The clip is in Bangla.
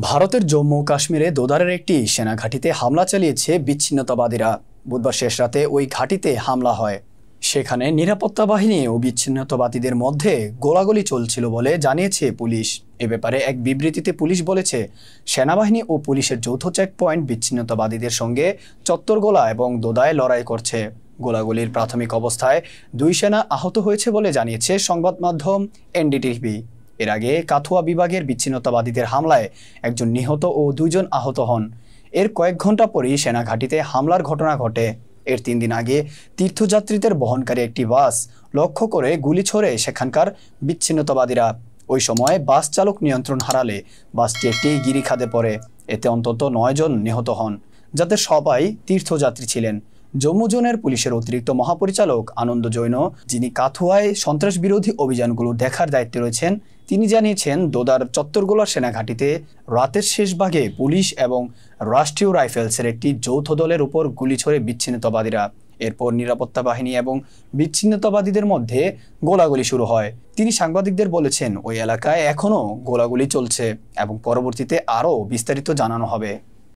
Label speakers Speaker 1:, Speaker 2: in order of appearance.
Speaker 1: ভারতের জম্মু কাশ্মীরে দোদারের একটি সেনা ঘাঁটিতে হামলা চালিয়েছে বিচ্ছিন্নতাবাদীরা। বুধবার শেষ রাতে ওই ঘাঁটিতে হামলা হয়। সেখানে নিরাপত্তা বাহিনী ও বিচ্ছিন্নতাবাদীদের মধ্যে গোলাগুলি চলছিল বলে জানিয়েছে পুলিশ। এ ব্যাপারে এক বিবৃতিতে পুলিশ বলেছে, সেনাবাহিনী ও পুলিশের যৌথ চেকপয়েন্ট বিচ্ছিন্নতাবাদীদের সঙ্গে চত্বরগোলা এবং দোদায় লড়াই করছে। গোলাগুলির প্রাথমিক অবস্থায় 2 সেনা আহত হয়েছে বলে জানিয়েছে সংবাদ মাধ্যম এনডিটিভি। এর আগে কাথুয়া বিভাগের বিচ্ছিন্নতাবাদীদের হামলায় একজন নিহত ও 2 জন আহত হন। এর কয়েক ঘন্টা পরই সেনা ঘাঁটিতে হামলার ঘটনা ঘটে। এর 3 দিন আগে তীর্থযাত্রীদের বহনকারী একটি বাস লক্ষ্য করে গুলি ছোড়ে সেখানকার বিচ্ছিন্নতাবাদীরা। ওই সময় বাস চালক নিয়ন্ত্রণ হারালে বাসটি একটি গিরিখাদে পড়ে। এতে অন্তত 9 জন নিহত হন, যাদের সবাই তীর্থযাত্রী ছিলেন। জম্মু জোনের পুলিশের অতিরিক্ত মহাপরিচালক আনন্দ জৈন, যিনি কাথুয়ায় সন্ত্রাস বিরোধী অভিযানগুলো দেখার দায়িত্বে রয়েছেন, তিনি জানিয়েছেন, দোদার চত্বরগোলার সেনাঘাঁটিতে রাতের শেষ ভাগে পুলিশ এবং রাষ্ট্রীয় রাইফেলসের একটি যৌথ দলের উপর গুলি ছোড়ে বিচ্ছিন্নতাবাদীরা। এরপর নিরাপত্তা বাহিনী এবং বিচ্ছিন্নতাবাদীদের মধ্যে গোলাগুলি শুরু হয়। তিনি সাংবাদিকদের বলেছেন, ওই এলাকায় এখনও গোলাগুলি চলছে এবং পরবর্তীতে আরও বিস্তারিত জানানো হবে।